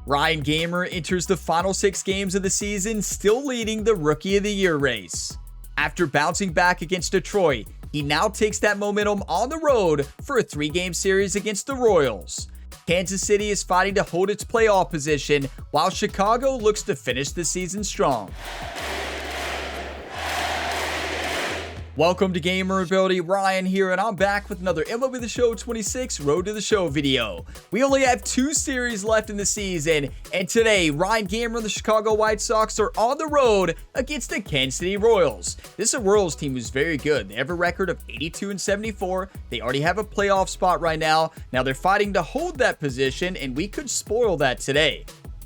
Ryan Gamer enters the final 6 games of the season, still leading the Rookie of the Year race. After bouncing back against Detroit, he now takes that momentum on the road for a 3-game series against the Royals. Kansas City is fighting to hold its playoff position, while Chicago looks to finish the season strong. Welcome to Gamer Ability, Ryan here, and I'm back with another MLB The Show 26 Road to the Show video. We only have 2 series left in the season, and today, Ryan Gamer and the Chicago White Sox are on the road against the Kansas City Royals. This is a Royals team who's very good. They have a record of 82-74. They already have a playoff spot right now. Now they're fighting to hold that position, and we could spoil that today.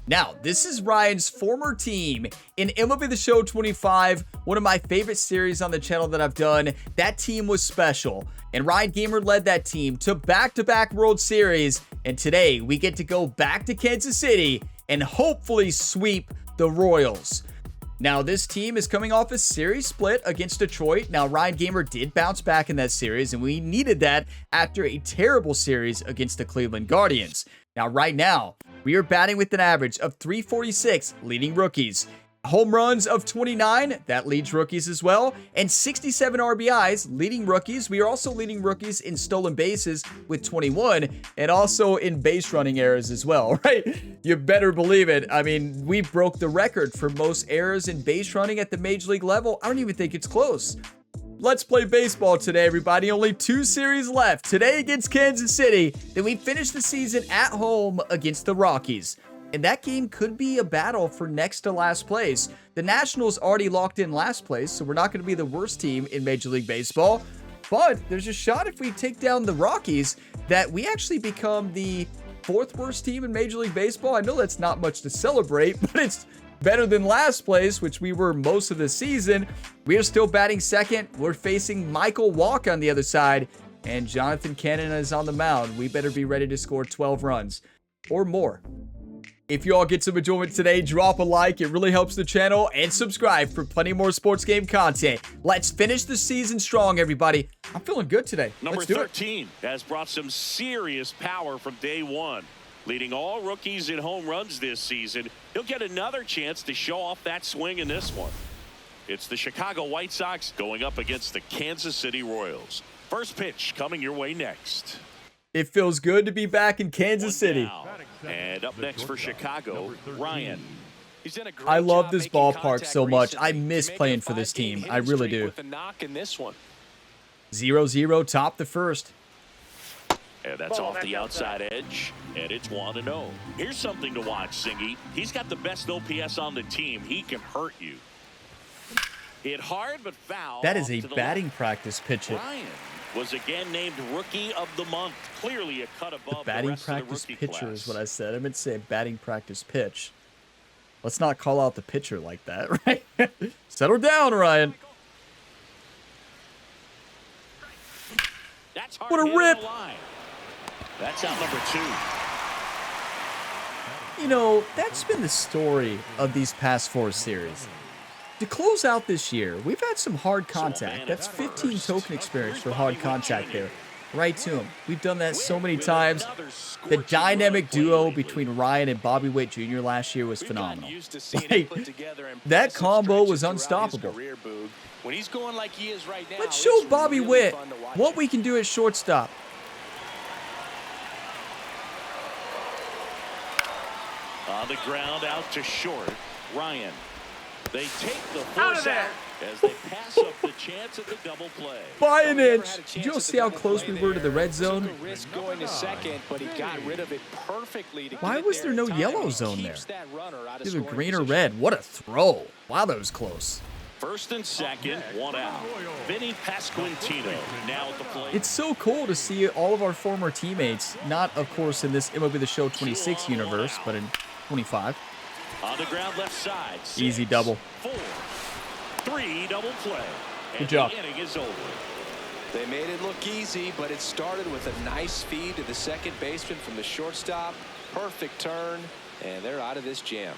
Now, this is Ryan's former team in MLB The Show 25, one of my favorite series on the channel that I've done. That team was special, and Ryan Gamer led that team to back-to-back World Series, and today we get to go back to Kansas City and hopefully sweep the Royals. Now, this team is coming off a series split against Detroit. Now, Ryan Gamer did bounce back in that series, and we needed that after a terrible series against the Cleveland Guardians. Now, right now, we are batting with an average of .346, leading rookies. Home runs of 29, that leads rookies as well. And 67 RBIs, leading rookies. We are also leading rookies in stolen bases with 21, and also in base running errors as well, right? You better believe it. I mean, we broke the record for most errors in base running at the major league level. I don't even think it's close. Let's play baseball today, everybody. Only 2 series left. Today against Kansas City. Then we finish the season at home against the Rockies. And that game could be a battle for next to last place. The Nationals already locked in last place, so we're not going to be the worst team in Major League Baseball. But there's a shot if we take down the Rockies that we actually become the 4th worst team in Major League Baseball. I know that's not much to celebrate, but it's better than last place, which we were most of the season. We are still batting second. We're facing Michael Walk on the other side, and Jonathan Cannon is on the mound. We better be ready to score 12 runs or more. If you all get some enjoyment today, drop a like. It really helps the channel, and subscribe for plenty more sports game content. Let's finish the season strong, everybody. I'm feeling good today. Number 13 has brought some serious power from day one. Leading all rookies in home runs this season, he'll get another chance to show off that swing in this one. It's the Chicago White Sox going up against the Kansas City Royals. First pitch coming your way next. It feels good to be back in Kansas City. And up next for Chicago, Ryan. I love this ballpark so much. I miss playing for this team. I really do. 0-0, top the first. And that's off the outside edge, and it's 1-0. Here's something to watch, Singy. He's got the best OPS on the team. He can hurt you. Hit hard, but foul. That is a batting practice pitch. Ryan was again named Rookie of the Month. Clearly a cut above the batting rest practice of the rookie pitcher class. is what I said. I meant to say batting practice pitch. Let's not call out the pitcher like that, right? Settle down, Ryan. That's What a rip. That's out number 2. You know, that's been the story of these past 4 series. To close out this year, we've had some hard contact. That's 15 token experience for hard contact there. Right to him. We've done that so many times. The dynamic duo between Ryan and Bobby Witt Jr. last year was phenomenal. Like, that combo was unstoppable. Let's show Bobby Witt what we can do at shortstop. On the ground out to short, Ryan. They take the force out as they pass up the chance at the double play. By an inch. Did you all see how close we were to the red zone? Why was there no yellow zone there? Either green or red. What a throw. Wow, that was close. First and second, 1 out. Vinny Pasquantino now at the plate. It's so cool to see all of our former teammates, not, of course, in this MLB The Show 26 universe, but in 25. On the ground left side. 6, Easy double. 4, 3 double play. Good job. The inning is over. They made it look easy, but it started with a nice feed to the second baseman from the shortstop. Perfect turn, and they're out of this jam.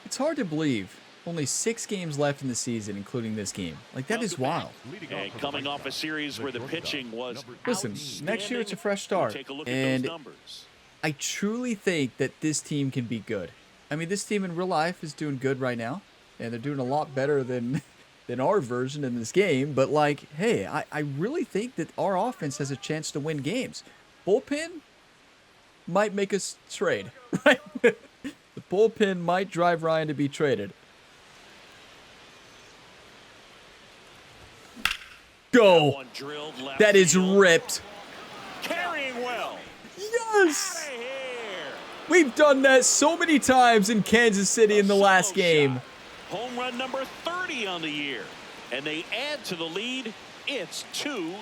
It's hard to believe. Only 6 games left in the season, including this game. Like, that is wild. And coming off a series where the pitching was Listen, next year it's a fresh start. Take a look at And those numbers. I truly think that this team can be good. I mean, this team in real life is doing good right now, and they're doing a lot better than our version in this game. But, like, hey, I really think that our offense has a chance to win games. Bullpen might make us trade, right? The bullpen might drive Ryan to be traded. Go. That is ripped. Carrying well. Yes. We've done that so many times in Kansas City in the last game. Home run number 30 on the year. And they add to the lead. It's 2-0.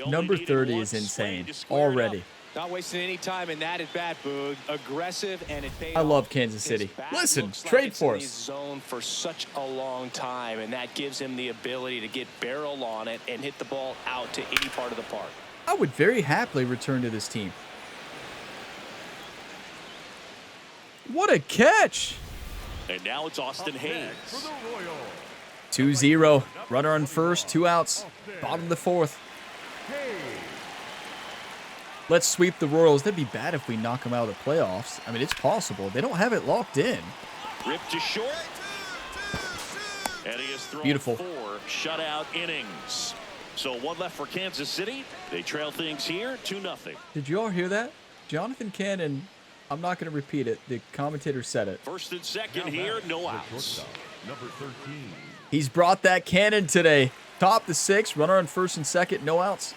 Number 30 is insane already. Not wasting any time in that at bat, Boog. Aggressive, and it paid I off. love Kansas City. Listen, trade for us. Zone for such a long time, and that gives him the ability to get barrel on it and hit the ball out to any part of the park. I would very happily return to this team. What a catch! And now it's Austin Hayes. 2-0. Runner on first, 2 outs. Bottom of the 4th. Let's sweep the Royals. That'd be bad if we knock them out of the playoffs. I mean, it's possible. They don't have it locked in. Ripped to short. And he has thrown Beautiful. 4 shutout innings. So 1 left for Kansas City. They trail things here 2-0. Did you all hear that? Jonathan Cannon, I'm not going to repeat it. The commentator said it. First and second here, no outs. Number 13. He's brought that cannon today. Top the 6, runner on first and second, no outs.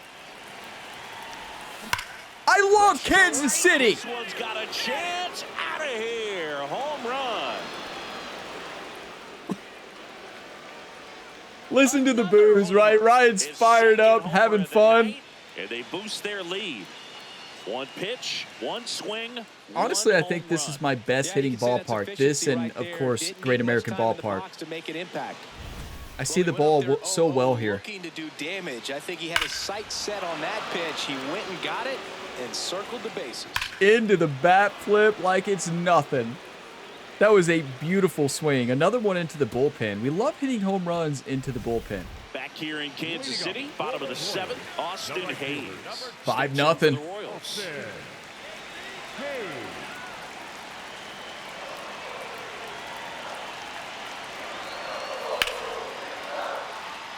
I love Kansas City. This one's got a chance. Out of here. Home run. Listen to the boos, right? Ryan's His fired up, second having homer of the fun. night, and they boost their lead. 1 pitch, 1 swing. Honestly, 1 I think home this run. is my best hitting ballpark. This and, of course, Great American Ballpark. To make an impact. I see the ball so well here. Looking to do damage. I think he had his sight set on that pitch. He went and got it and circled the bases. Into the bat flip like it's nothing. That was a beautiful swing. Another one into the bullpen. We love hitting home runs into the bullpen. Back here in Kansas City, bottom of the 7th, Austin Hayes. 5-0. The Royals.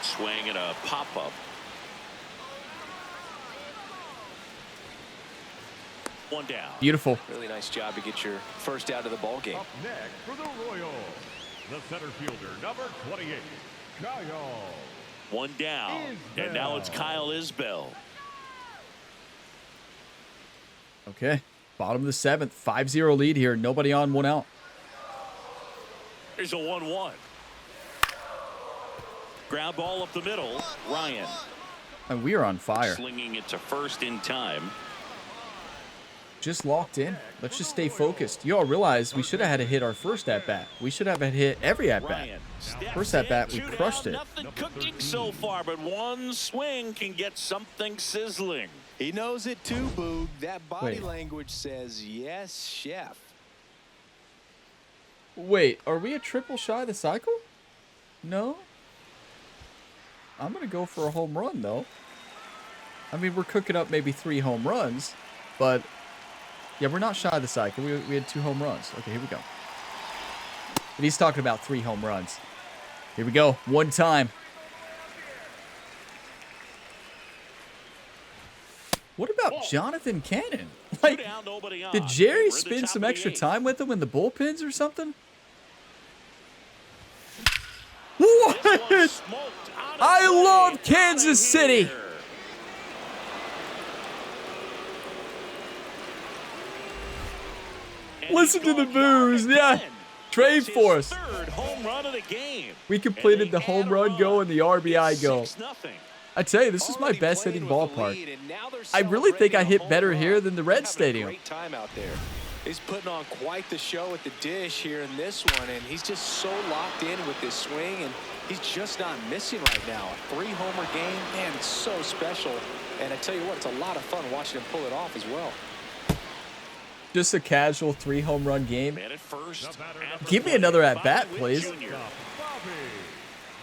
Swing and a pop-up. 1 down. Beautiful. Really nice job to get your first out of the ball game. Up next for the Royals, the center fielder, number 28, Kyle. 1 down. And now it's Kyle Isbell. Okay. Bottom of the 7th. 5-0 lead here. Nobody on, 1 out. Here's a 1-1. Ground ball up the middle. Ryan. And we are on fire. Slinging it to first in time. Just locked in. Let's just stay focused. You all realize we should have had to hit our first at-bat. We should have had hit every at-bat. Ryan First at-bat, we steps in, crushed it. Nothing cooking so far, but 1 swing can get something sizzling. He knows it too, Boog. That body Wait. language says, yes, chef. Wait, are we a triple shy of the cycle? No? I'm going to go for a home run, though. I mean, we're cooking up maybe 3 home runs, but yeah, we're not shy of the cycle. We had 2 home runs. Okay, here we go. But he's talking about 3 home runs. Here we go. 1 time. What about Jonathan Cannon? Like, Down, nobody on. did Jerry We're in the spend top some of the extra 8th. time with him in the bullpens or something? This What? one's smoked out of I play. love Kansas Outta City. here. And Listen he's to the gone yard boos. Yeah. again. Trade It's his for us. 3rd home run of the game. We completed And the they home add run a go and the RBI go. 6-0. I tell you, this is my Already best playing hitting with the ballpark. lead, and now they're I really think I celebrating a hit home better run. here than the They're Red having a Stadium. Great time out there. He's putting on quite the show at the dish here in this one, and he's just so locked in with this swing, and he's just not missing right now. A 3-homer game, man, it's so special. And I tell you what, it's a lot of fun watching him pull it off as well. Just a casual 3 home run game. Man at first. Give me another at bat, please.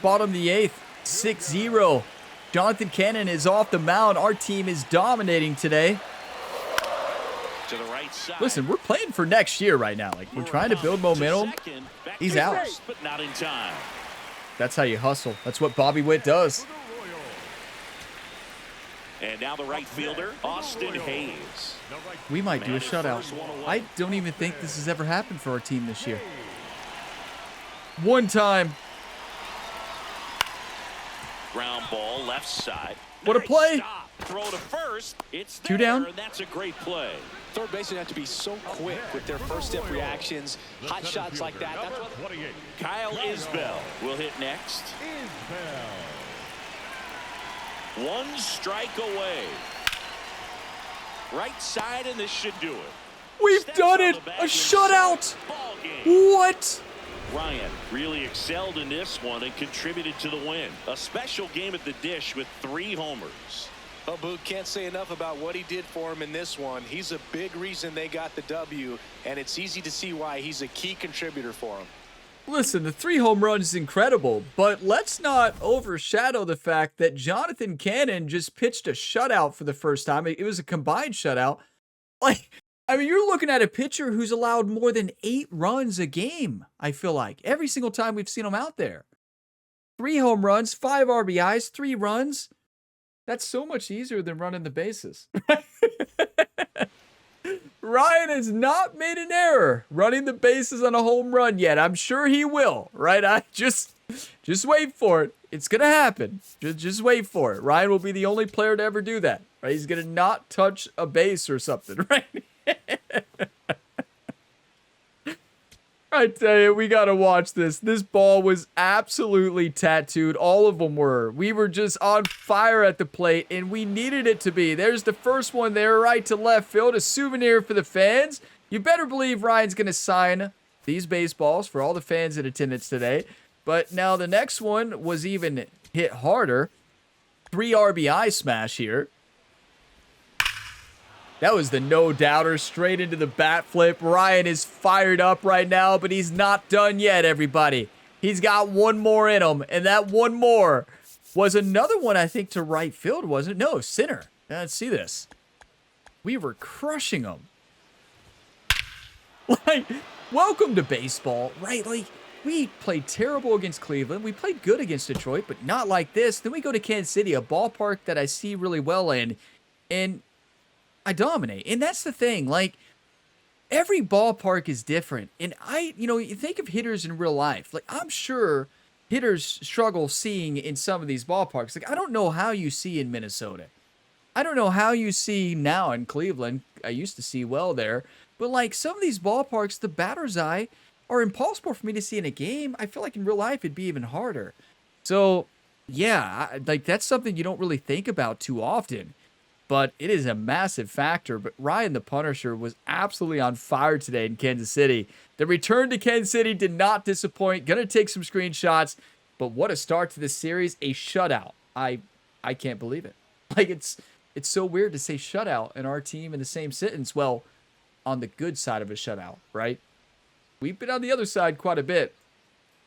Bottom of the 8th. 6-0. Jonathan Cannon is off the mound. Our team is dominating today. To the right side. Listen, we're playing for next year right now. Like, we're trying to build momentum. He's out. First, but not in time. That's how you hustle. That's what Bobby Witt does. And now the right fielder, Austin Hayes. We might do a shutout. I don't even think this has ever happened for our team this year. One time. Ground ball, left side. What a play. Stop. Throw to first. It's Two there, down. and that's a great play. Third basemen have to be so quick with their first step reactions. Hot shots like that. That's what... Kyle Isbell will hit next. One strike away. Right side, and this should do it. We've Steps done on it. the bag A and shutout. ball game. What? Ryan really excelled in this one and contributed to the win. A special game at the dish with 3 homers. Oh, Boot, can't say enough about what he did for him in this one. He's a big reason they got the W, and it's easy to see why he's a key contributor for him. Listen, the 3 home runs is incredible, but let's not overshadow the fact that Jonathan Cannon just pitched a shutout for the first time. It was a combined shutout. Like, I mean, you're looking at a pitcher who's allowed more than 8 runs a game, I feel like, every single time we've seen him out there. 3 home runs, 5 RBIs, 3 runs. That's so much easier than running the bases. Ryan has not made an error running the bases on a home run yet. I'm sure he will, right? I just wait for it. It's going to happen. Just wait for it. Ryan will be the only player to ever do that, right? He's going to not touch a base or something, right? I tell you, we got to watch this. This ball was absolutely tattooed. All of them were. We were just on fire at the plate, and we needed it to be. There's the first one there, right to left field, a souvenir for the fans. You better believe Ryan's going to sign these baseballs for all the fans in attendance today. But now the next one was even hit harder. 3 RBI smash here. That was the no-doubter straight into the bat flip. Ryan is fired up right now, but he's not done yet, everybody. He's got one more in him, and that one more was another one, I think, to right field, wasn't it? No, center. Let's see this. We were crushing them. Like, welcome to baseball, right? Like, we played terrible against Cleveland. We played good against Detroit, but not like this. Then we go to Kansas City, a ballpark that I see really well in, and I dominate. And that's the thing. Like, every ballpark is different. And you think of hitters in real life. Like, I'm sure hitters struggle seeing in some of these ballparks. Like, I don't know how you see in Minnesota. I don't know how you see now in Cleveland. I used to see well there. But, like, some of these ballparks, the batter's eye are impossible for me to see in a game. I feel like in real life it'd be even harder. So, yeah, like, that's something you don't really think about too often. But it is a massive factor. But Ryan the Punisher was absolutely on fire today in Kansas City. The return to Kansas City did not disappoint. Gonna take some screenshots. But what a start to this series. A shutout. I can't believe it. Like, it's so weird to say shutout and our team in the same sentence. Well, on the good side of a shutout, right? We've been on the other side quite a bit.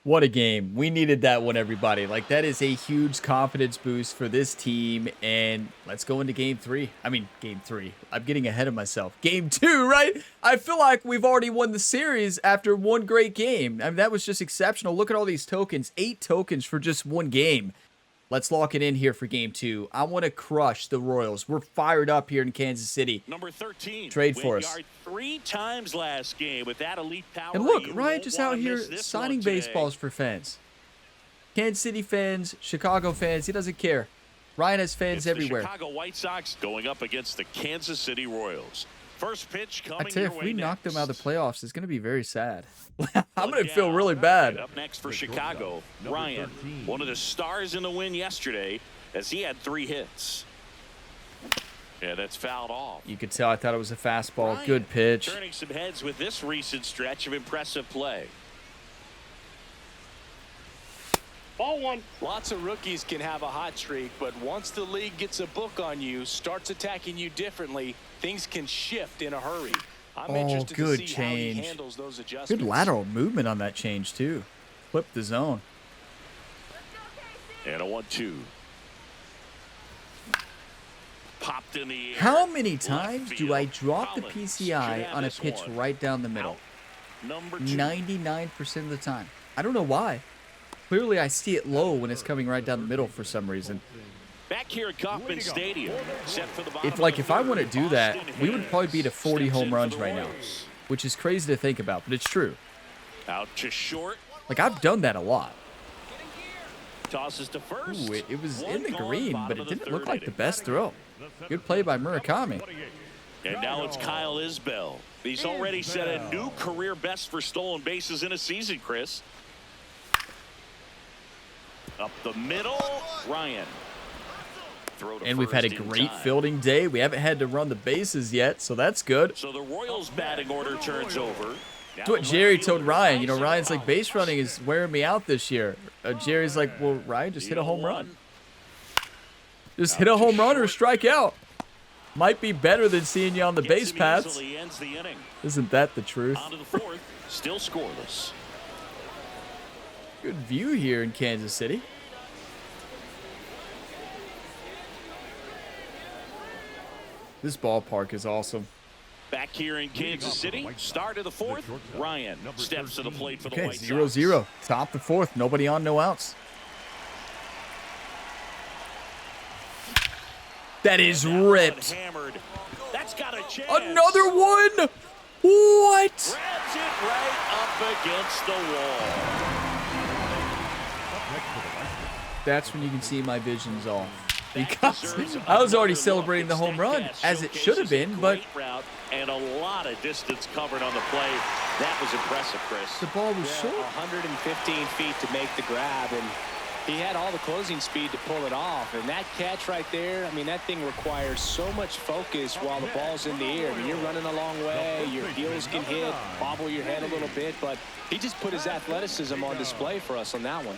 What a game. We needed that one, everybody. Like, that is a huge confidence boost for this team. And let's go into game 3. I mean, game 3. I'm getting ahead of myself. Game 2, right? I feel like we've already won the series after one great game. I mean, that was just exceptional. Look at all these tokens. 8 tokens for just one game. Let's lock it in here for game 2. I want to crush the Royals. We're fired up here in Kansas City. Number 13. Trade for us. 3 times last game with that elite power. And look, Ryan just out here signing baseballs for fans. Kansas City fans, Chicago fans, he doesn't care. Ryan has fans everywhere. The Chicago White Sox going up against the Kansas City Royals. First pitch coming. I tell you, if we knock them out of the playoffs, it's going to be very sad. I'm going to feel really bad. Up next for Chicago, Ryan, one of the stars in the win yesterday, as he had 3 hits. Yeah, that's fouled off. You could tell I thought it was a fastball. Ryan, good pitch. Turning some heads with this recent stretch of impressive play. Ball 1. Lots of rookies can have a hot streak, but once the league gets a book on you, starts attacking you differently, things can shift in a hurry. I'm interested good to see change. how he handles those adjustments. Good lateral movement on that change, too. Flip the zone. And a 1-2. popped in the air. How many Left times do field. I drop the Collins should PCI have on a this pitch one. right down the middle? Out. Number 2. 99% of the time. I don't know why. Clearly, I see it low when it's coming right down the middle for some reason. Back here at Kauffman Stadium. Set for the bottom If of the I third, want to do that, we would probably be to 40 steps in home for runs the right now, Royals. which is crazy to think about, but it's true. Out to short. Like, I've done that a lot. Tosses to first. Ooh, it was One in the gone, green, bottom but of it the didn't third look like the inning. best throw. Good play by Murakami. And now it's Kyle Isbell. He's already set a new career best for stolen bases in a season, Chris. Up the middle, Ryan. Throw to And we've had a first in great time. fielding day. We haven't had to run the bases yet, so that's good. So the Royals batting order turns over. That's what Jerry told Ryan. You know, Ryan's like, base running is wearing me out this year. Jerry's like, well, Ryan, just hit a home run. Just hit a home run or strike out. Might be better than seeing you on the base paths. Ends the inning. Isn't that the truth? On to the fourth, still scoreless. Good view here in Kansas City. This ballpark is awesome. Back here in Kansas City, start of the fourth, Ryan steps to the plate for the Okay, White 0-0. Sox. Top the fourth. Nobody on, no outs. That is That one ripped. hammered. That's got a chance. Another one. What? Grabs it right up against the wall. That's when you can see my vision's off. Because I was already celebrating the home run, as it should have been, but Great route and a lot of distance covered on the play. That was impressive, Chris. the ball was short. 115 feet to make the grab, and he had all the closing speed to pull it off. And that catch right there, I mean, that thing requires so much focus while the ball's in the air. I mean, you're running a long way, your heels can hit, bobble your head a little bit, but he just put his athleticism on display for us on that one.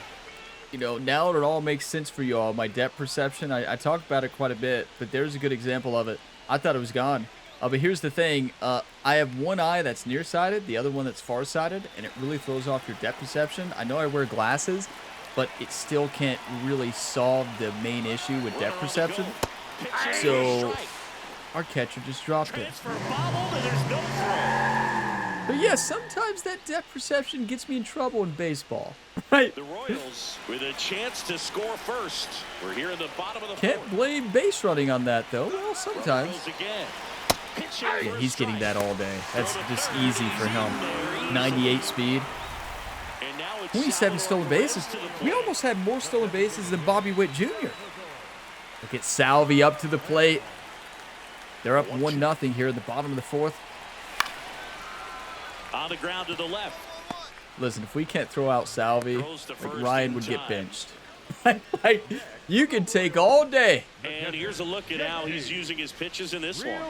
You know, now it all makes sense for you all. My depth perception, I talk about it quite a bit, but there's a good example of it. I thought it was gone. But here's the thing. I have one eye that's nearsighted, the other one that's farsighted, and it really throws off your depth perception. I know I wear glasses, but it still can't really solve the main issue with depth perception. So our catcher just dropped it. Transfer bobbled, and there's no throw. But yeah, sometimes that depth perception gets me in trouble in baseball. Right? The Royals with a chance to score first. We're here in the bottom of the Can't fourth. blame base running on that, though. Well, sometimes. Royals again. Pitching Yeah, for he's getting strike. that all day. That's Throw to just third. easy for He's him. in there easily. 98 speed. And now it's 27 Salvador stolen Perez bases. to the We plate. almost had more stolen bases than Bobby Witt Jr. Look at Salvi up to the plate. They're up 1-0 here at the bottom of the fourth. On the ground to the left. Listen, if we can't throw out Salvi, Throws to like first Ryan in would get time. benched. Like, you can take all day. And here's a look at how he's using his pitches in this one.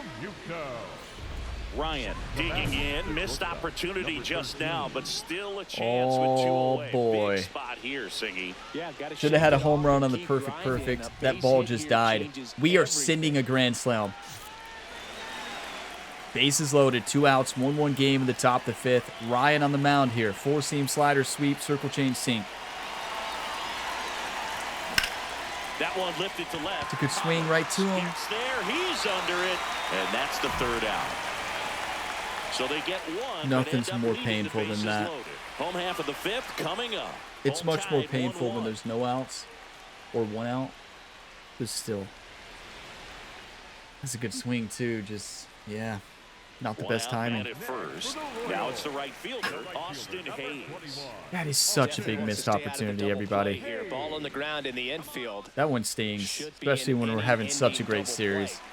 Ryan digging in, missed opportunity just now, but still a chance with 2 Oh, away. boy. Big spot here, Singy. Yeah, gotta Should have had a shake it home off run and on the keep perfect. grinding. A That base ball hit just here died. changes We are everything. sending a grand slam. Bases loaded, 2 outs, 1-1 game in the top of the fifth. Ryan on the mound here. 4-seam slider sweep, circle change sink. That one lifted to left. It's a good swing right to him. Gets there, he's under it, and that's the third out. So they get one. but Nothing's end up more leaving the painful than bases that. loaded. Home half of the fifth coming up. It's Home much more tied, painful 1-1. when there's no outs or 1 out. But still. That's a good swing, too. Just, yeah. Not the One best out, timing. man at first. Now it's the right fielder, Austin Hayes. That is such a big Wants to missed stay out of the opportunity, double everybody. play here. Ball on the ground in the infield. That one stings, Should be especially an when we're having such a inning great double series. play.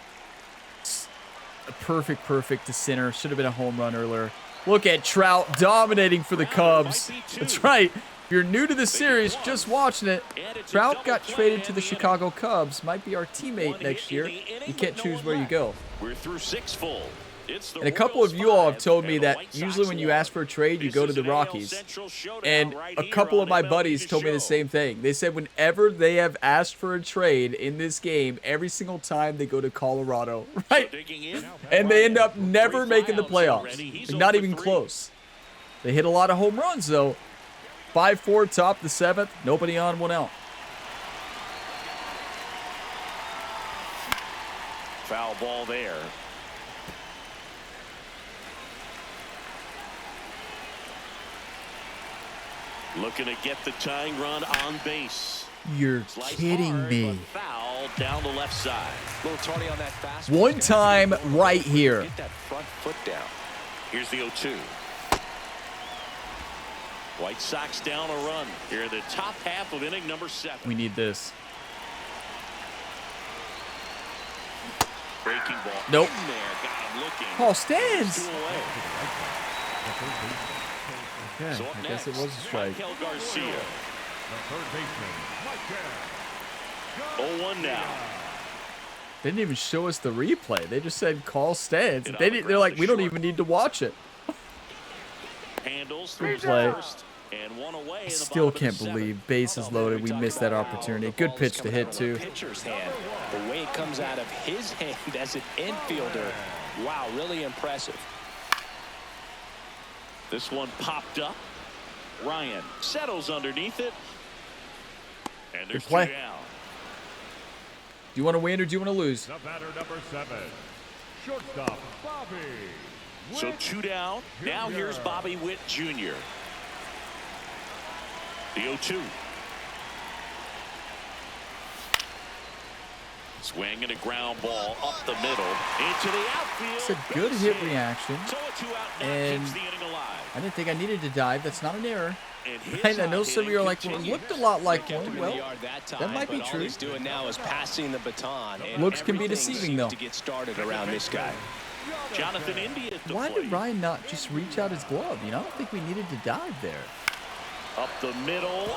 A perfect to center. Should have been a home run earlier. Look at Trout dominating for the Cubs. That's right. If you're new to the series, just watching it, Trout got traded to the Chicago Cubs. Might be our teammate next year. You can't choose where you go. We're through 6 full. It's the And a couple of Royals you all have 5 told me and the that White usually Sox when you 1. ask for a trade, you This go to is the an AL Rockies. Central showdown And right a here couple on of my MLB buddies The told me the Show. same thing. They said whenever they have asked for a trade in this game, every single time they go to Colorado, right? Digging in. And they end up never 3 making the flyouts playoffs. already. He's Like, not 0 for even 3. close. They hit a lot of home runs, though. 5-4, top the 7th. Nobody on, 1 out. Foul ball there. Looking to get the tying run on base. You're Sliced kidding hard, me. but foul down the left side. A little tardy on that fastball. One time right here. Get that front foot down. Here's the 0-2. White Sox down a run here in the top half of inning number 7. We need this. Breaking ball. Nope. In there. Got him looking. Paul stands. Two away. Okay, So up I guess it next, was a strike. Michael Garcia. The third baseman, Mike 0-1 now. They didn't even show us the replay. They just said call stands. Get on They the didn't, they're like, ground we to don't short. even need to watch it. Handles Good through play. first and one away. I in the still bottom of the can't 7th. believe bases loaded. We missed that opportunity. Good pitch to hit too. Pitcher's hand. The way it comes out of his hand as an infielder. Wow, really impressive. This one popped up. Ryan settles underneath it. And there's Good play. 2 down. Do you want to win or do you want to lose? The batter number 7, shortstop Bobby. So Witt 2 down. Now Jr. here's Bobby Witt Jr. The 0-2. Swing and a ground ball up the middle into the outfield. It's a good hit reaction. So a 2-out knock And keeps the inning alive. I didn't think I needed to dive. That's not an error. And his Right? I know hot some of you are like, well, it hitting looked a lot like Kept one. him in Well, the yard that time, that might be but all true. he's doing now is passing the baton. And Looks can be everything deceiving, seems though. to get started around this guy. Jonathan India at the Why plate. did Ryan not just reach out his glove? You know, I don't think we needed to dive there. Up the middle.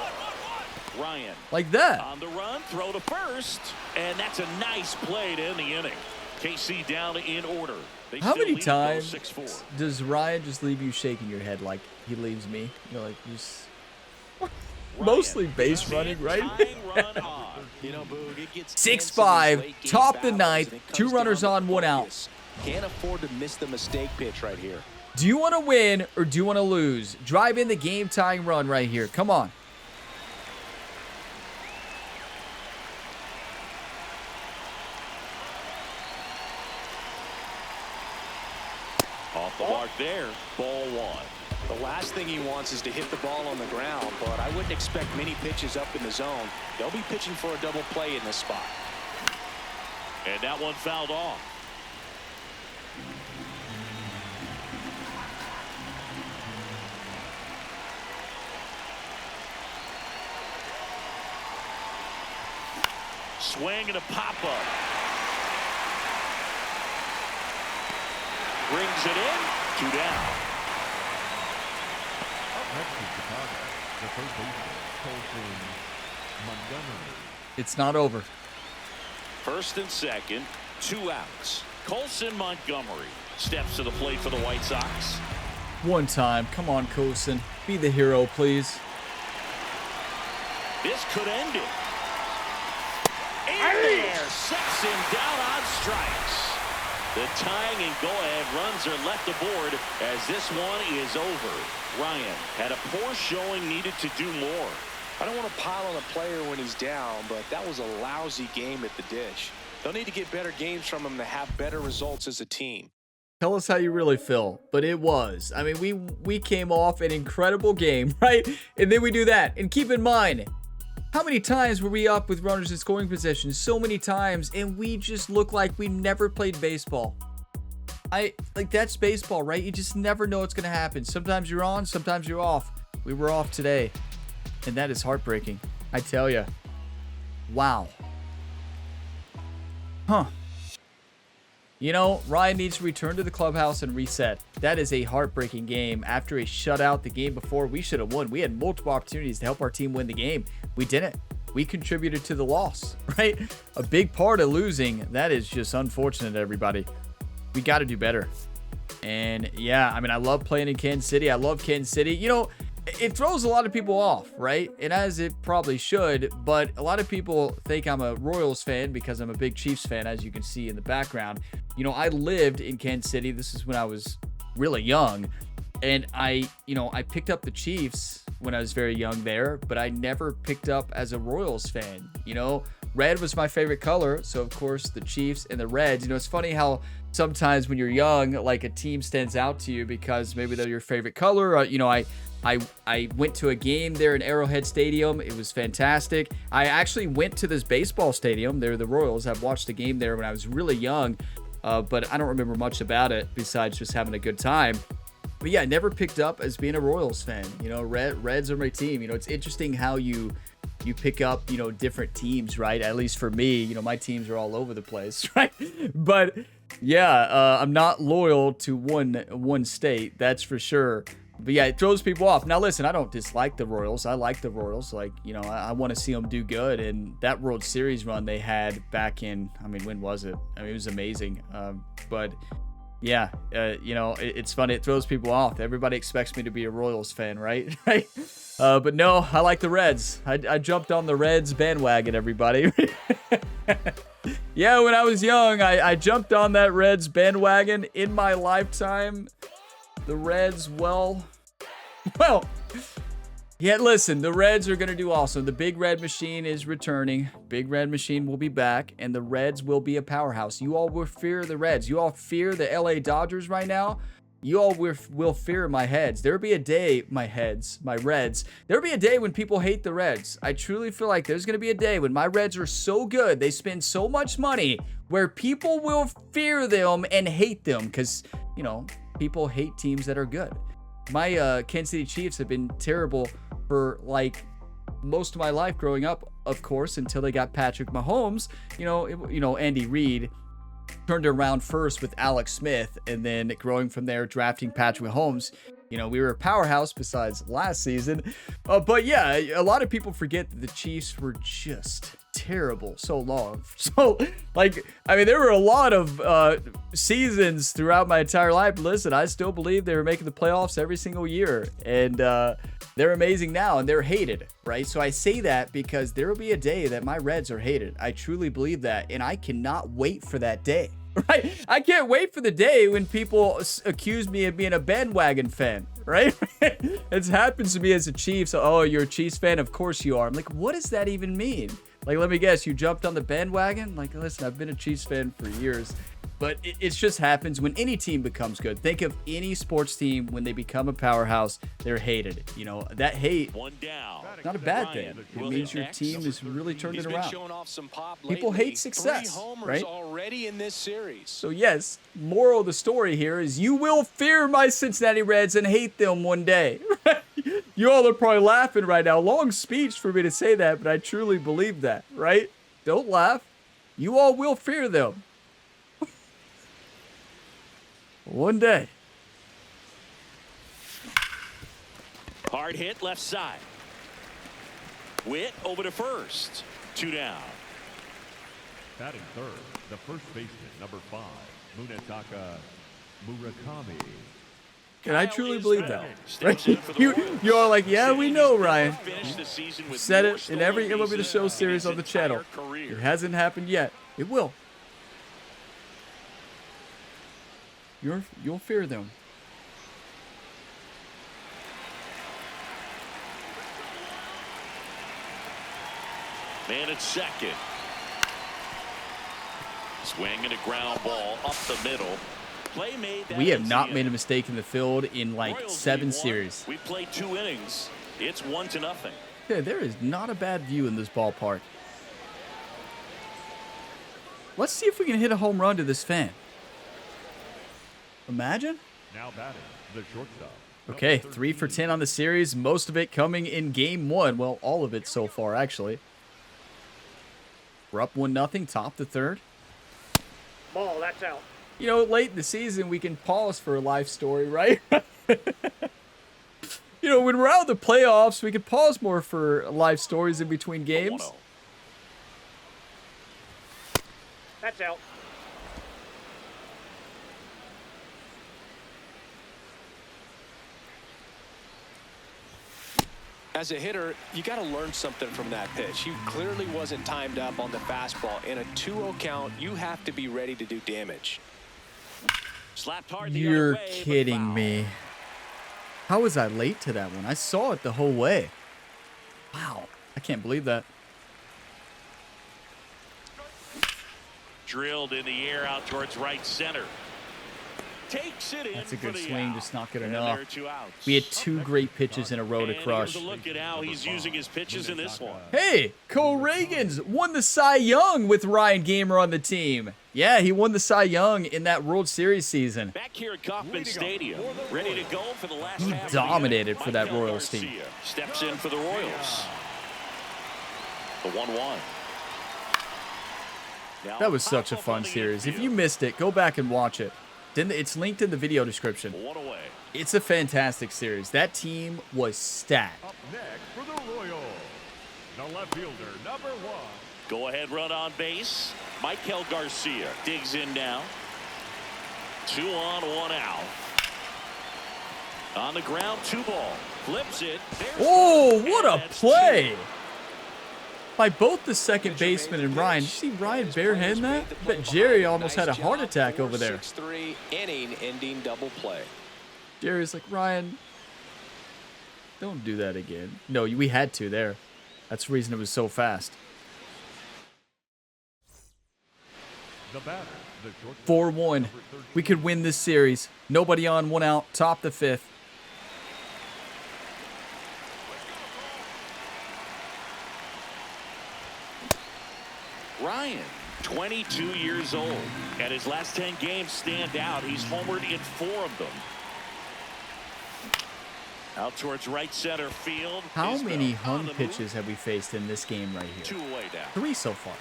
Ryan Like that. on the run, throw to first, and that's a nice play to end the inning. KC down in order. They How still many lead it, though, times 6-4. does Ryan just leave you shaking your head like he leaves me? You're like, just mostly base running, right? Tying run on. You know, Boog, it gets 6-5, tense in these late-game top the battles, ninth, and it comes 2 runners down to on, 1 out. focus. Can't afford to miss the mistake pitch right here. Do you want to win or do you want to lose? Drive in the game tying run right here. Come on. Off the mark there. Ball 1. The last thing he wants is to hit the ball on the ground, but I wouldn't expect many pitches up in the zone. They'll be pitching for a double play in this spot. And that one fouled off. Swing and a pop-up. Brings it in. 2 down. Up next is Chicago. The third baseman, Colton Montgomery. It's not over. First and second, 2 outs. Colson Montgomery steps to the plate for the White Sox. One time. Come on, Coulson. Be the hero, please. This could end it. In there, sets him down on strikes. The tying and go-ahead runs are left aboard as this one is over. Ryan had a poor showing, needed to do more. I don't want to pile on a player when he's down, but that was a lousy game at the dish. They'll need to get better games from him to have better results as a team. Tell us how you really feel, but it was. I mean, we came off an incredible game, right? And then we do that. And keep in mind, how many times were we up with runners in scoring position? So many times, and we just look like we never played baseball. That's baseball, right? You just never know what's going to happen. Sometimes you're on, sometimes you're off. We were off today, and that is heartbreaking. I tell you. Wow. Huh. You know, Ryan needs to return to the clubhouse and reset. That is a heartbreaking game. After a shutout the game before, we should have won. We had multiple opportunities to help our team win the game. We didn't. We contributed to the loss, right? A big part of losing. That is just unfortunate, everybody. We got to do better. And yeah, I mean, I love playing in Kansas City. I love Kansas City. You know, it throws a lot of people off, right? And as it probably should, but a lot of people think I'm a Royals fan because I'm a big Chiefs fan, as you can see in the background. You know, I lived in Kansas City. This is when I was really young. And I picked up the Chiefs when I was very young there, but I never picked up as a Royals fan. You know, red was my favorite color. So, of course, the Chiefs and the Reds. You know, it's funny how sometimes when you're young, like a team stands out to you because maybe they're your favorite color. You know, I went to a game there in Arrowhead Stadium. It was fantastic. I actually went to this baseball stadium. They're the Royals. I've watched a game there when I was really young, but I don't remember much about it besides just having a good time. But yeah, I never picked up as being a Royals fan. You know, Reds are my team. You know, it's interesting how you pick up, you know, different teams, right? At least for me, you know, my teams are all over the place, right? But yeah, I'm not loyal to one state, that's for sure. But yeah, it throws people off. Now listen, I don't dislike the Royals. I like the Royals. Like, you know, I want to see them do good. And that World Series run they had back in, I mean, when was it? I mean, it was amazing. But yeah, you know, it's funny. It throws people off. Everybody expects me to be a Royals fan, right? Right? But no, I like the Reds. I jumped on the Reds bandwagon, everybody. Yeah, when I was young, I jumped on that Reds bandwagon. In my lifetime, the Reds, well, yeah, listen, the Reds are going to do awesome. The Big Red Machine is returning. Big Red Machine will be back, and the Reds will be a powerhouse. You all will fear the Reds. You all fear the LA Dodgers right now. You all will fear my heads. There'll be a day, my Reds. There'll be a day when people hate the Reds. I truly feel like there's going to be a day when my Reds are so good, they spend so much money, where people will fear them and hate them because, you know, people hate teams that are good. My Kansas City Chiefs have been terrible for like most of my life growing up, of course, until they got Patrick Mahomes. You know, Andy Reid turned it around first with Alex Smith, and then growing from there, drafting Patrick Mahomes. You know, we were a powerhouse besides last season. But yeah, a lot of people forget that the Chiefs were just terrible so long. So, like, I mean, there were a lot of seasons throughout my entire life. Listen, I still believe they were making the playoffs every single year. And they're amazing now, and they're hated, right? So I say that because there will be a day that my Reds are hated. I truly believe that, and I cannot wait for that day. Right? I can't wait for the day when people accuse me of being a bandwagon fan, right? It happens to me as a Chiefs. Oh, you're a Chiefs fan? Of course you are. I'm like, what does that even mean? Like, let me guess, you jumped on the bandwagon? Like, listen, I've been a Chiefs fan for years. But it just happens when any team becomes good. Think of any sports team when they become a powerhouse, they're hated. You know, that hate, not a bad thing. It means your team is really turning it around. People hate success, right? Already in this series. So yes, moral of the story here is you will fear my Cincinnati Reds and hate them one day. You all are probably laughing right now. Long speech for me to say that, but I truly believe that, right? Don't laugh. You all will fear them. One day. Hard hit left side. Witt over to first. 2 down. Batting third, the first baseman, number 5, Munetaka Murakami. And I truly believe that. Right? You are like, yeah, we know, Ryan. You said it in every MLB The Show series on the channel. It hasn't happened yet. It will. You'll fear them. Man at second. Swing and a ground ball up the middle. Play made. We have not made a mistake in the field in like 7 series. We played 2 innings. It's 1-0. Yeah, there is not a bad view in this ballpark. Let's see if we can hit a home run to this fan. Imagine. Now batting, the shortstop. Okay, 3 for 10 on the series. Most of it coming in game 1. Well, all of it so far, actually. We're up 1-0, top the third. Ball, that's out. You know, late in the season, we can pause for a life story, right? You know, when we're out of the playoffs, we can pause more for life stories in between games. That's out. As a hitter, you got to learn something from that pitch. He clearly wasn't timed up on the fastball. In a 2-0 count, you have to be ready to do damage. Slapped hard the You're other way, kidding me. How was I late to that one? I saw it the whole way. Wow. I can't believe that. drilled in the air out towards right center. Takes it in. That's a good for the swing, out. just not good And enough. there are 2 outs. We had 2 great pitches in a row to And crush. here's a look at how he's using his pitches in this one. Hey, Cole Reagans won the Cy Young with Ryan Gamer on the team. Yeah, he won the Cy Young in that World Series season. Back here at Kauffman Stadium, ready to go for the last He half dominated of for the that inning. Royals Garcia team. steps in for the Royals. The 1-1. Now That was such a pop up fun on the series. If infield. you missed it, go back and watch it. It's linked in the video description. 1 away. It's a fantastic series. That team was stacked. Up next for the Royals, the left fielder, number 1. Go ahead run on base. Michael Garcia digs in now. 2 on, 1 out. On the ground, 2 ball. Flips it. There's Oh, one, what and a that's play! 2. By both the second baseman and Ryan. Did you see Ryan barehanding that? I bet Jerry almost had a heart attack over there. 6-3 inning-ending double play. Jerry's like, Ryan, don't do that again. No, we had to there. That's the reason it was so fast. The batter, the shortstop, 4-1. We could win this series. Nobody on, 1 out. Top the 5th. Ryan, 22 years old, and his last 10 games stand out. He's homered in 4 of them. Out towards right center field. How Isbell many on hung the move. pitches have we faced in this game right here? 2 away now. 3 so far.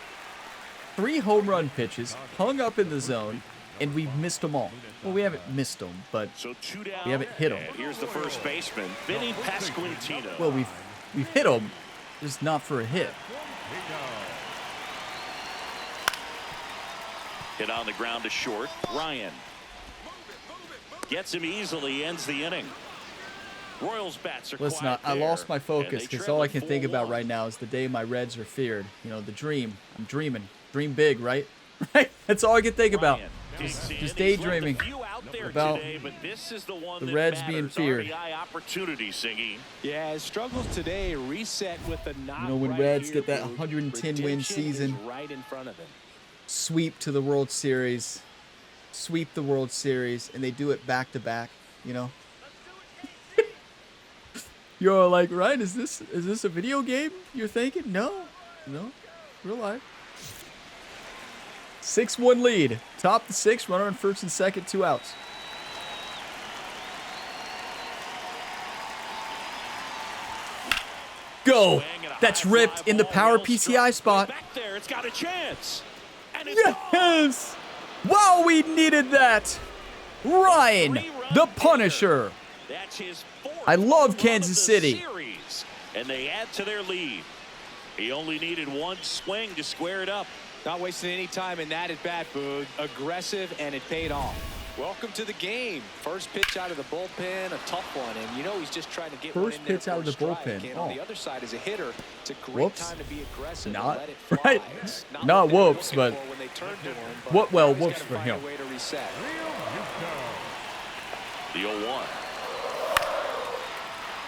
3 home run pitches, hung up in the zone, and we've missed them all. Well, we haven't missed them, but So 2 down. we haven't hit 'em. And here's the first baseman, Vinny Pasquantino. well, we've hit them, just not for a hit. Hit on the ground to short. Ryan gets him easily, ends the inning. Royals bats are Listen, quiet I lost there, my focus and they because trail all I it can think about 4-1. right now is the day my Reds are feared. You know, the dream. I'm dreaming. Dream big, right? Right? That's all I can think about. Ryan Just digs in. daydreaming He's left a few out there about today, but this is the one the that Reds being matters. feared. RBI opportunity, Singy. Yeah, his struggles today reset with a not You know, when right Reds here, get that Boog. 110 win Redemption season. is right in front of him. Sweep to the World Series, sweep the World Series, and they do it back to back, you know? You're like, Ryan, is this a video game you're thinking? No, real life. 6-1 lead. Top the 6th, runner on first and second, 2 outs. Go. That's ripped in the power PCI spot. Back there, it's got a chance. And it's Yes! Wow, we needed that. Ryan, the Punisher. That's his 4th I love home run Kansas of the City. series, and they add to their lead. He only needed 1 swing to square it up. Not wasting any time in that at bat, Boog. Aggressive, and it paid off. Welcome to the game. First pitch out of the bullpen, a tough one, and you know he's just trying to get one First in there pitch out of for a the strike. bullpen. And on Oh. the other side, as a hitter, it's a great Whoops. time to be aggressive. Not- and let it fly. right. It's Not what they were whoops, looking but for when they turned to him, but what- well, now he's whoops gotta for find a him. way to reset. The 0-1.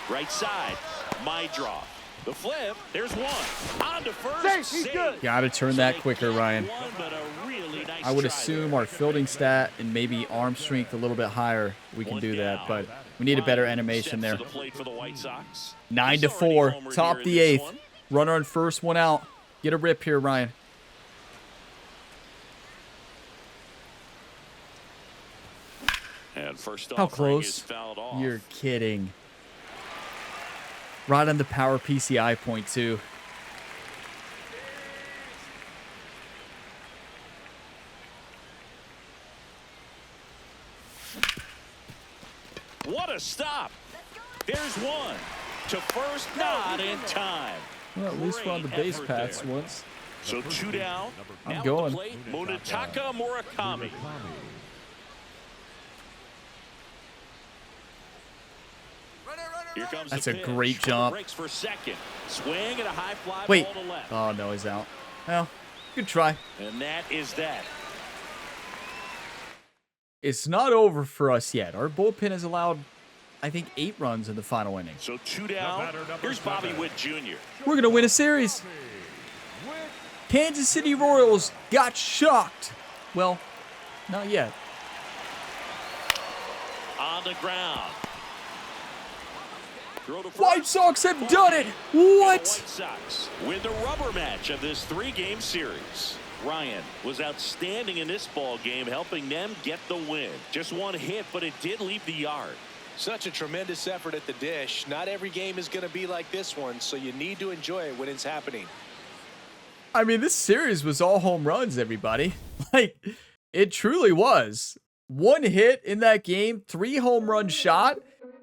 Right side, my draw. The flip, there's one. On to first. He's good. Gotta turn that quicker, Ryan. One, but a really nice I would try assume there. our fielding stat and maybe arm strength a little bit higher. We can One do that, down. but we need a better Ryan animation steps there. to the plate for the White Sox. 9-4, He's already top homered the here in this 8th. one. Runner on first, 1 out. Get a rip here, Ryan. And first How offering is close? fouled off. You're kidding. Right on the power PCI point, too. What a stop. There's one. To first, not in time. Well, at least we're on the Great base effort paths there. once. So 2 down. I'm Now at going. the plate, Munetaka Murakami. Here comes That's the a pitch. great jump. Breaks for second. Swing and a high fly Wait. ball to left. Oh, no, he's out. Well, good try. And that is that. It's not over for us yet. Our bullpen has allowed, I think, 8 runs in the final inning. So 2 down. batter, number Here's Bobby 7. Witt Jr. We're going to win a series. Kansas City Royals got shocked. Well, not yet. On the ground. White Sox have done it. What? White Sox win the rubber match of this 3-game series. Ryan was outstanding in this ball game, helping them get the win. Just one hit, but it did leave the yard. Such a tremendous effort at the dish. Not every game is going to be like this one, so you need to enjoy it when it's happening. I mean, this series was all home runs, everybody. Like, it truly was. One hit in that game, 3 home run shot,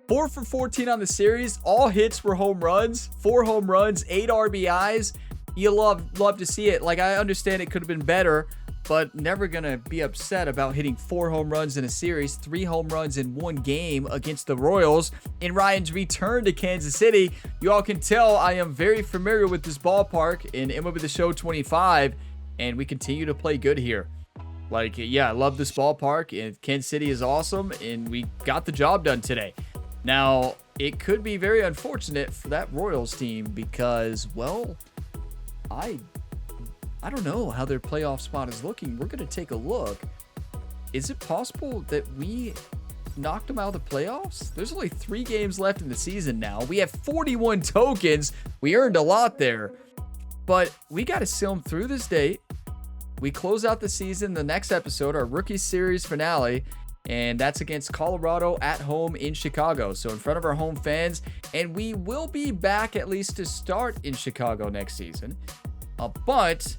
4 for 14 on the series. All hits were home runs, 4 home runs, 8 RBIs. You love to see it. Like, I understand it could have been better, but never going to be upset about hitting 4 home runs in a series, 3 home runs in one game against the Royals. In Ryan's return to Kansas City, you all can tell I am very familiar with this ballpark in MLB The Show 25, and we continue to play good here. Like, yeah, I love this ballpark, and Kansas City is awesome, and we got the job done today. Now, it could be very unfortunate for that Royals team because, well, I don't know how their playoff spot is looking. We're going to take a look. Is it possible that we knocked them out of the playoffs? There's only 3 games left in the season now. We have 41 tokens. We earned a lot there. But we got to see them through this date. We close out the season, the next episode, our rookie series finale. And that's against Colorado at home in Chicago. So in front of our home fans. And we will be back at least to start in Chicago next season. But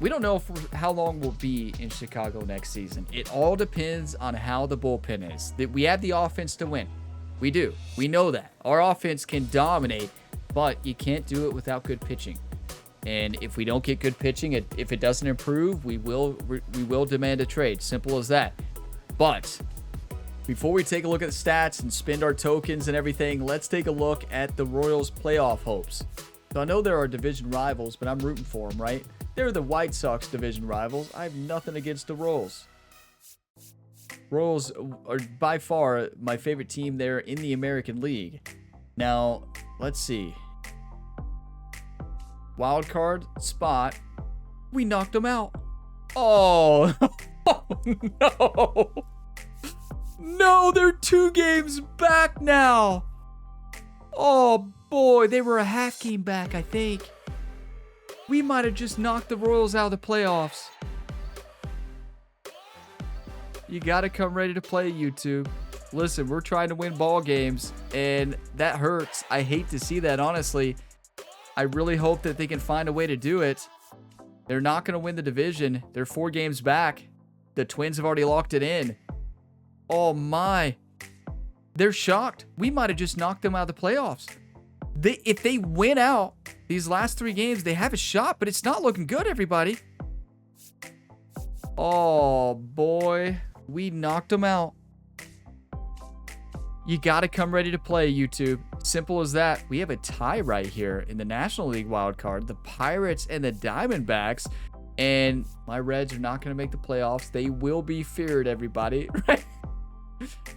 we don't know how long we'll be in Chicago next season. It all depends on how the bullpen is. That we have the offense to win. We do. We know that. Our offense can dominate, but you can't do it without good pitching. And if we don't get good pitching, if it doesn't improve, we will demand a trade. Simple as that. But before we take a look at the stats and spend our tokens and everything, let's take a look at the Royals' playoff hopes. So I know there are division rivals, but I'm rooting for them, right? They're the White Sox division rivals. I have nothing against the Royals. Royals are by far my favorite team there in the American League. Now, let's see. Wild card spot. We knocked them out. Oh, oh no. No, they're 2 games back now. Oh, boy, they were a half game back, I think. We might have just knocked the Royals out of the playoffs. You got to come ready to play, YouTube. Listen, we're trying to win ball games, and that hurts. I hate to see that, honestly. I really hope that they can find a way to do it. They're not going to win the division. They're 4 games back. The Twins have already locked it in. Oh, my. They're shocked. We might have just knocked them out of the playoffs. If they win out these last 3 games, they have a shot, but it's not looking good, everybody. Oh, boy. We knocked them out. You got to come ready to play, YouTube. Simple as that. We have a tie right here in the National League wildcard. The Pirates and the Diamondbacks. And my Reds are not going to make the playoffs. They will be feared, everybody.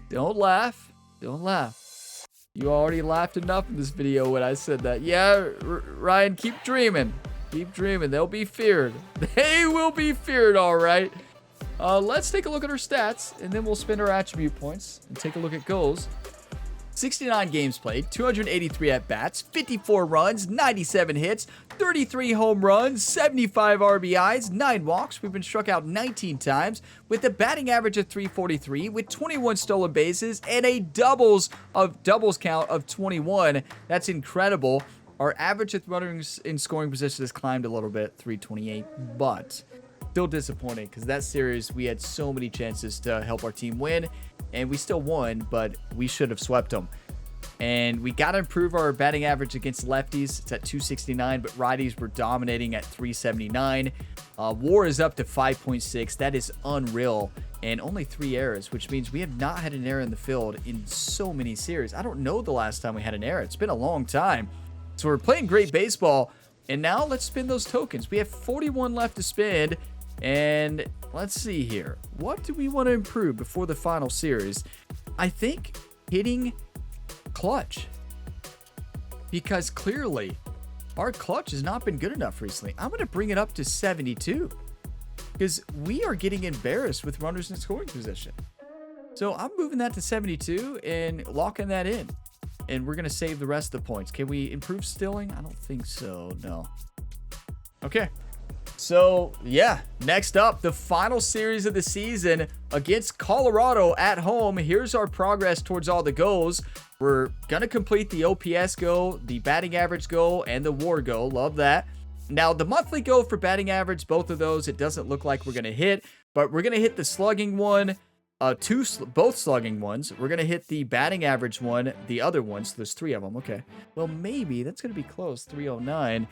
Don't laugh. Don't laugh. You already laughed enough in this video when I said that. Yeah, Ryan, keep dreaming. Keep dreaming. They'll be feared. They will be feared, all right. Let's take a look at our stats, and then we'll spend our attribute points and take a look at goals. 69 games played, 283 at-bats, 54 runs, 97 hits, 33 home runs, 75 RBIs, 9 walks. We've been struck out 19 times with a batting average of .343 with 21 stolen bases and a doubles count of 21. That's incredible. Our average of runners in scoring position has climbed a little bit, .328, but still disappointing because that series we had so many chances to help our team win, and we still won, but we should have swept them. And we got to improve our batting average against lefties. It's at .269, but righties were dominating at .379. WAR is up to 5.6. That is unreal, and only 3 errors, which means we have not had an error in the field in so many series. I don't know the last time we had an error. It's been a long time. So we're playing great baseball, and now let's spin those tokens. We have 41 left to spend. And let's see here. What do we want to improve before the final series? I think hitting clutch. Because clearly, our clutch has not been good enough recently. I'm going to bring it up to 72 because we are getting embarrassed with runners in scoring position. So I'm moving that to 72 and locking that in. And we're going to save the rest of the points. Can we improve stealing? I don't think so. No. Okay. So, yeah, next up, the final series of the season against Colorado at home. Here's our progress towards all the goals. We're going to complete the OPS goal, the batting average goal, and the WAR goal. Love that. Now, the monthly goal for batting average, both of those, it doesn't look like we're going to hit, but we're going to hit the slugging one, both slugging ones. We're going to hit the batting average one, the other one. So there's 3 of them. Okay. Well, maybe that's going to be close. 309.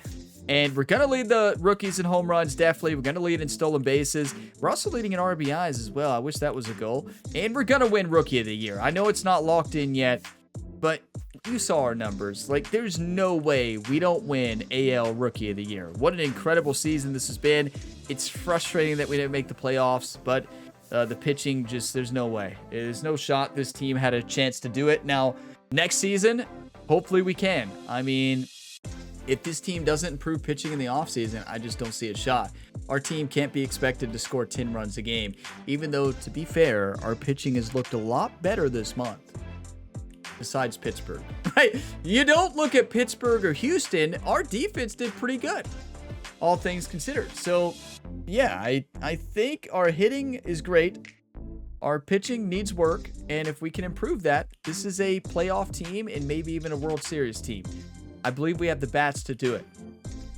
And we're going to lead the rookies in home runs. Definitely. We're going to lead in stolen bases. We're also leading in RBIs as well. I wish that was a goal. And we're going to win Rookie of the Year. I know it's not locked in yet, but you saw our numbers. Like, there's no way we don't win AL Rookie of the Year. What an incredible season this has been. It's frustrating that we didn't make the playoffs, but the pitching, just, there's no way. There's no shot this team had a chance to do it. Now, next season, hopefully we can. I mean, if this team doesn't improve pitching in the offseason, I just don't see a shot. Our team can't be expected to score 10 runs a game, even though, to be fair, our pitching has looked a lot better this month. Besides Pittsburgh, right? You don't look at Pittsburgh or Houston, our defense did pretty good, all things considered. So, yeah, I think our hitting is great. Our pitching needs work, and if we can improve that, this is a playoff team and maybe even a World Series team. I believe we have the bats to do it.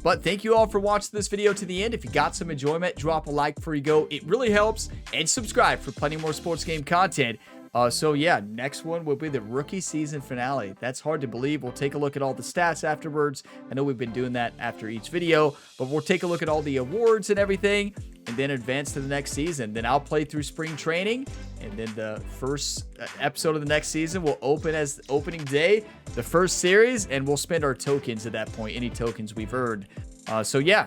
But thank you all for watching this video to the end. If you got some enjoyment, drop a like before you go. It really helps. And subscribe for plenty more sports game content. So yeah, next one will be the rookie season finale. That's hard to believe. We'll take a look at all the stats afterwards. I know we've been doing that after each video, but we'll take a look at all the awards and everything, and then advance to the next season. Then I'll play through spring training, and then the first episode of the next season will open as opening day, the first series, and we'll spend our tokens at that point, any tokens we've earned. So yeah,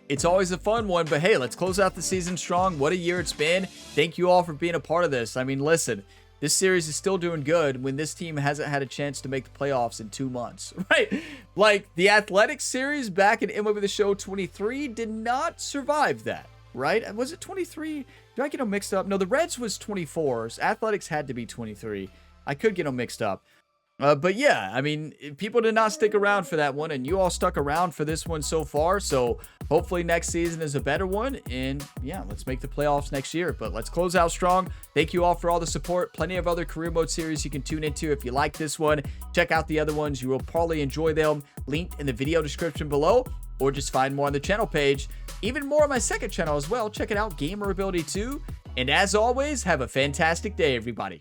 it's always a fun one, but hey, let's close out the season strong. What a year it's been. Thank you all for being a part of this. I mean, listen, this series is still doing good when this team hasn't had a chance to make the playoffs in 2 months, right? Like, the Athletics series back in MLB The Show 23 did not survive that, right? Was it 23? Do I get them mixed up? No, the Reds was 24. So Athletics had to be 23. I could get them mixed up. But yeah, I mean, people did not stick around for that one, and you all stuck around for this one so far. So hopefully next season is a better one. And yeah, let's make the playoffs next year. But let's close out strong. Thank you all for all the support. Plenty of other career mode series you can tune into if you like this one. Check out the other ones. You will probably enjoy them. Linked in the video description below, or just find more on the channel page. Even more on my second channel as well. Check it out, Gamer Ability 2. And as always, have a fantastic day, everybody.